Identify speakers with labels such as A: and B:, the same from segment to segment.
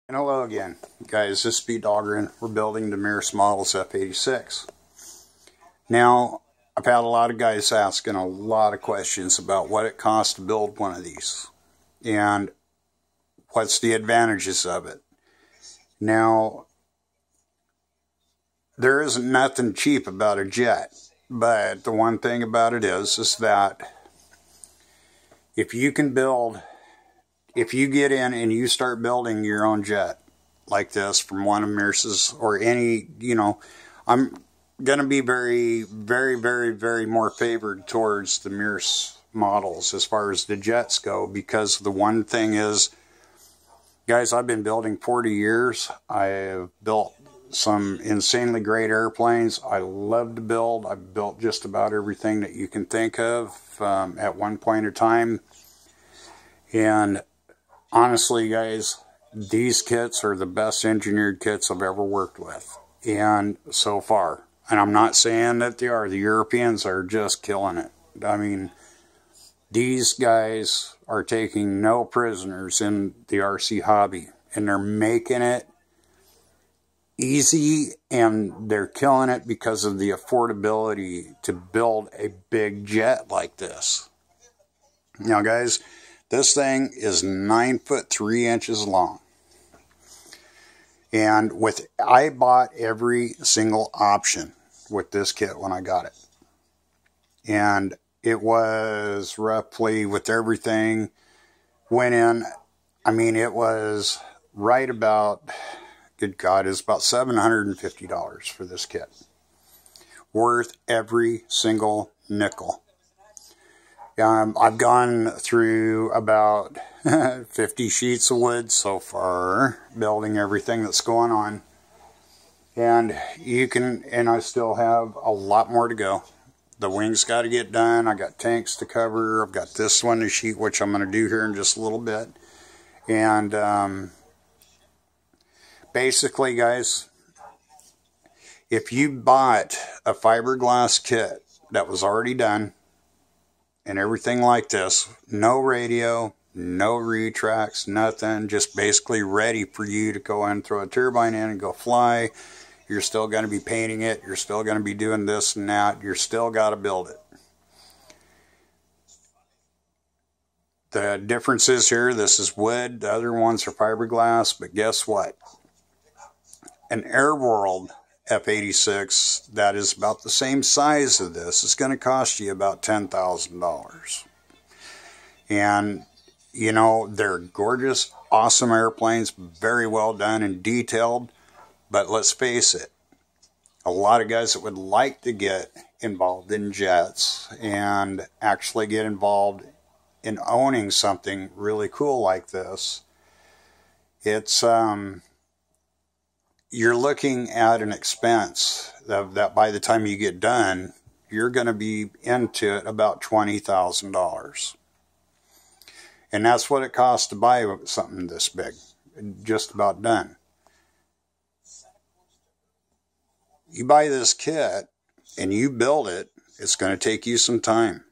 A: And hello again, guys. This is Pete Dahlgren. We're building the Mears Models F86. Now, I've had a lot of guys asking a lot of questions about what it costs to build one of these and what's the advantages of it. Now, there isn't nothing cheap about a jet, but the one thing about it is that if you get in and you start building your own jet like this from one of Mears's or any, I'm going to be very, very, very, very more favored towards the Mears models as far as the jets go, because the one thing is, guys, I've been building 40 years. I've built some insanely great airplanes. I love to build. I've built just about everything that you can think of at one point in time. And honestly, guys, these kits are the best engineered kits I've ever worked with, and so far. And I'm not saying that they are. The Europeans are just killing it. I mean, these guys are taking no prisoners in the RC hobby, and they're making it easy, and they're killing it because of the affordability to build a big jet like this. Now, guys, this thing is 9 foot 3 inches long. And I bought every single option with this kit when I got it. And it was roughly, with everything went in, I mean, it was right about, good God, it's about $750 for this kit. Worth every single nickel. I've gone through about 50 sheets of wood so far, building everything that's going on. And I still have a lot more to go. The wings got to get done. I got tanks to cover. I've got this one to sheet, which I'm going to do here in just a little bit. And basically, guys, if you bought a fiberglass kit that was already done, and everything like this, no radio, no retracts, nothing, just basically ready for you to go in, throw a turbine in and go fly. You're still going to be painting it, you're still going to be doing this and that, you're still got to build it. The difference is here, this is wood, the other ones are fiberglass, but guess what? An Airworld F86 that is about the same size of this is going to cost you about $10,000. And, they're gorgeous, awesome airplanes, very well done and detailed. But let's face it, a lot of guys that would like to get involved in jets and actually get involved in owning something really cool like this, it's you're looking at an expense that by the time you get done, you're going to be into it about $20,000. And that's what it costs to buy something this big, just about done. You buy this kit and you build it, it's going to take you some time.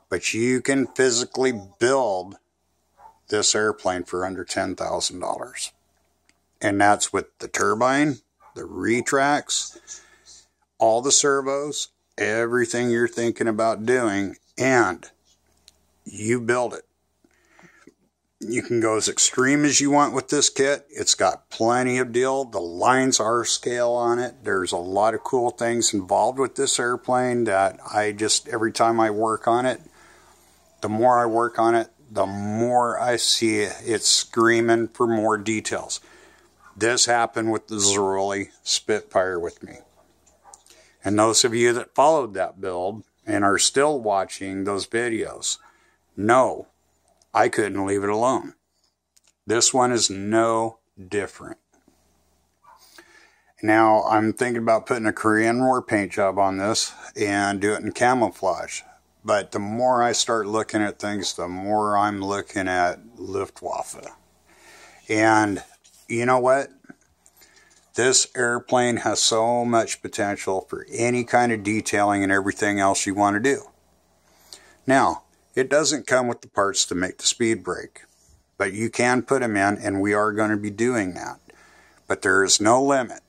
A: But you can physically build this airplane for under $10,000. And that's with the turbine, the retracts, all the servos, everything you're thinking about doing, and you build it. You can go as extreme as you want with this kit. It's got plenty of deal. The lines are scale on it. There's a lot of cool things involved with this airplane that every time I work on it, the more I work on it, the more I see it screaming for more details. This happened with the Zeroli Spitfire with me. And those of you that followed that build and are still watching those videos know I couldn't leave it alone. This one is no different. Now, I'm thinking about putting a Korean War paint job on this and do it in camouflage. But the more I start looking at things, the more I'm looking at Luftwaffe. And you know what? This airplane has so much potential for any kind of detailing and everything else you want to do. Now, it doesn't come with the parts to make the speed brake. but you can put them in, and we are going to be doing that. But there is no limit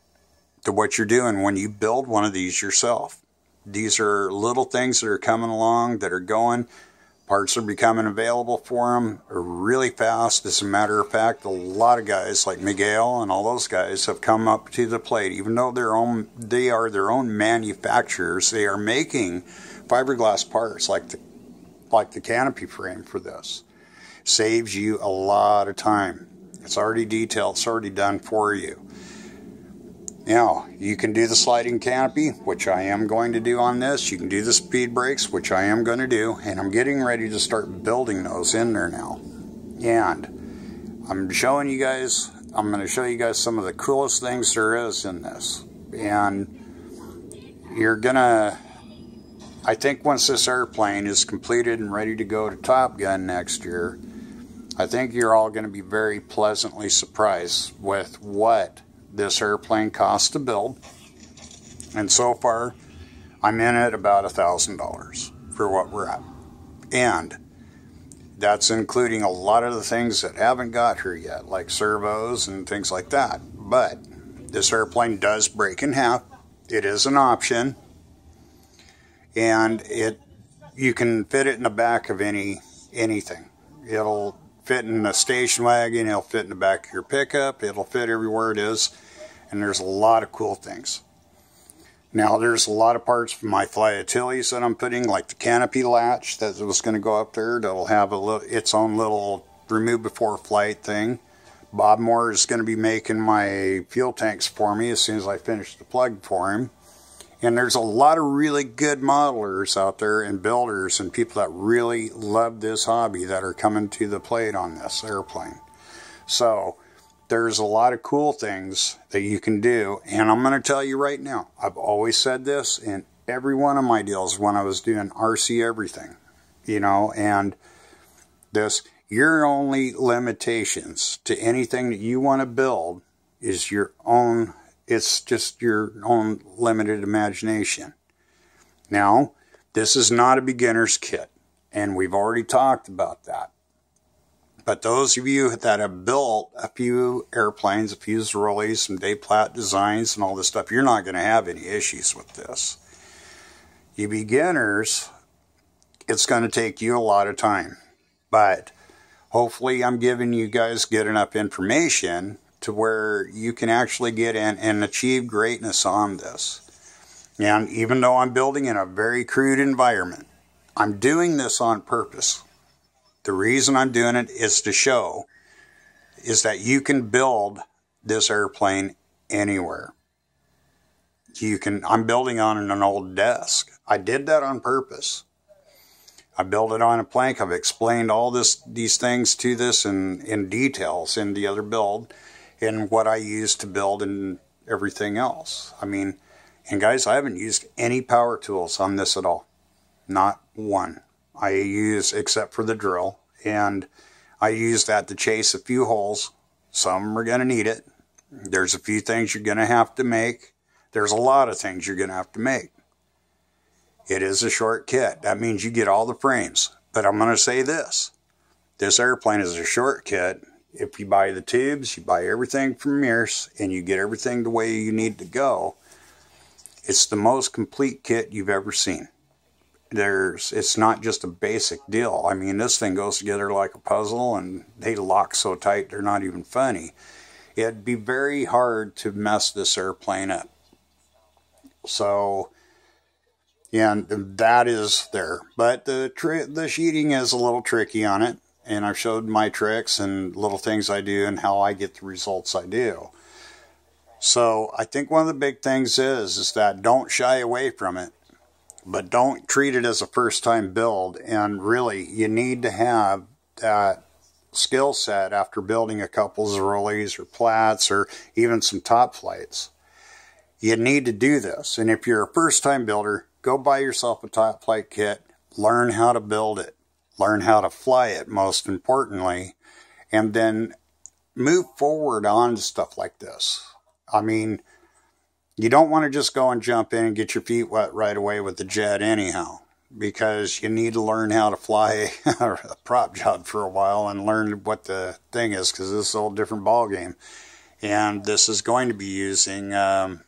A: to what you're doing when you build one of these yourself. These are little things that are coming along, that are going. Parts are becoming available for them really fast. As a matter of fact, a lot of guys like Miguel and all those guys have come up to the plate. Even though they are their own manufacturers, they are making fiberglass parts like the canopy frame for this. Saves you a lot of time. It's already detailed. It's already done for you. Now, you can do the sliding canopy, which I am going to do on this. You can do the speed brakes, which I am going to do. And I'm getting ready to start building those in there now. And I'm showing you guys, I'm going to show you guys some of the coolest things there is in this. And you're going to, I think once this airplane is completed and ready to go to Top Gun next year, I think you're all going to be very pleasantly surprised with what this airplane costs to build. And so far, I'm in at about $1,000 for what we're at. And that's including a lot of the things that haven't got here yet, like servos and things like that. But this airplane does break in half. It is an option. And you can fit it in the back of anything. It'll fit in the station wagon, it'll fit in the back of your pickup, it'll fit everywhere it is. And there's a lot of cool things. Now, there's a lot of parts from my Flyatilis that I'm putting, like the canopy latch that was going to go up there. That'll have its own little remove before flight thing. Bob Moore is going to be making my fuel tanks for me as soon as I finish the plug for him. And there's a lot of really good modelers out there and builders and people that really love this hobby that are coming to the plate on this airplane. So there's a lot of cool things that you can do. And I'm going to tell you right now, I've always said this in every one of my deals when I was doing RC everything, you know, and this, your only limitations to anything that you want to build is your own. It's just your own limited imagination. Now, this is not a beginner's kit, and we've already talked about that. But those of you that have built a few airplanes, a few Zerollis, some Dave Platt designs and all this stuff, you're not going to have any issues with this. You beginners, it's going to take you a lot of time. But hopefully I'm giving you guys good enough information to where you can actually get in and achieve greatness on this. And even though I'm building in a very crude environment, I'm doing this on purpose. The reason I'm doing it is to show is that you can build this airplane anywhere. I'm building on an old desk. I did that on purpose. I built it on a plank. I've explained all these things to this in details in the other build and what I use to build and everything else. I mean, and guys, I haven't used any power tools on this at all. Not one. I use, except for the drill, and I use that to chase a few holes. Some are going to need it. There's a few things you're going to have to make. There's a lot of things you're going to have to make. It is a short kit. That means you get all the frames. But I'm going to say this. This airplane is a short kit. If you buy the tubes, you buy everything from Mears, and you get everything the way you need to go, it's the most complete kit you've ever seen. It's not just a basic deal. I mean, this thing goes together like a puzzle, and they lock so tight they're not even funny. It'd be very hard to mess this airplane up. So, and that is there. But the sheeting is a little tricky on it, and I've showed my tricks and little things I do and how I get the results I do. So I think one of the big things is that don't shy away from it. But don't treat it as a first-time build, and really, you need to have that skill set after building a couple Zerollis or Platts or even some top flights. You need to do this, and if you're a first-time builder, go buy yourself a top flight kit, learn how to build it, learn how to fly it, most importantly, and then move forward on to stuff like this. I mean, you don't want to just go and jump in and get your feet wet right away with the jet anyhow. because you need to learn how to fly a prop job for a while and learn what the thing is, because this is a whole different ball game. And this is going to be using, this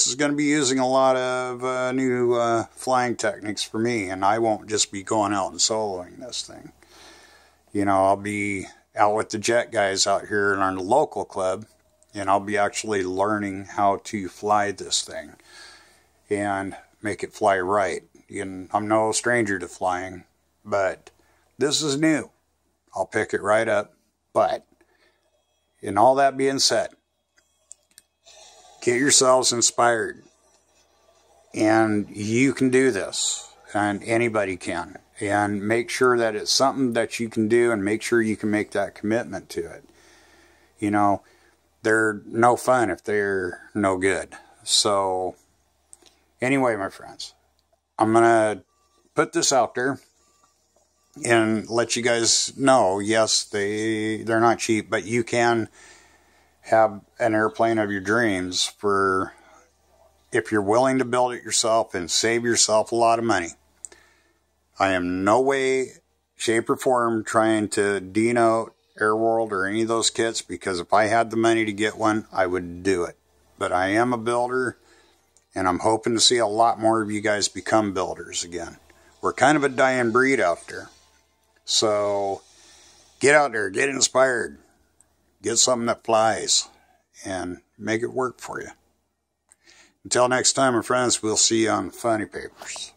A: is going to be using a lot of new flying techniques for me, and I won't just be going out and soloing this thing. You know, I'll be out with the jet guys out here in our local club, and I'll be actually learning how to fly this thing and make it fly right. And I'm no stranger to flying, but this is new. I'll pick it right up. But in all that being said, get yourselves inspired, and you can do this, and anybody can. And make sure that it's something that you can do, and make sure you can make that commitment to it. You know, they're no fun if they're no good. So anyway, my friends, I'm going to put this out there and let you guys know, yes, they're not cheap, but you can have an airplane of your dreams for, if you're willing to build it yourself and save yourself a lot of money. I am no way, shape, or form trying to denote Airworld or any of those kits, because if I had the money to get one, I would do it. But I am a builder, and I'm hoping to see a lot more of you guys become builders again. We're kind of a dying breed out there. So get out there, get inspired, get something that flies, and make it work for you. Until next time, my friends, we'll see you on Funny Papers.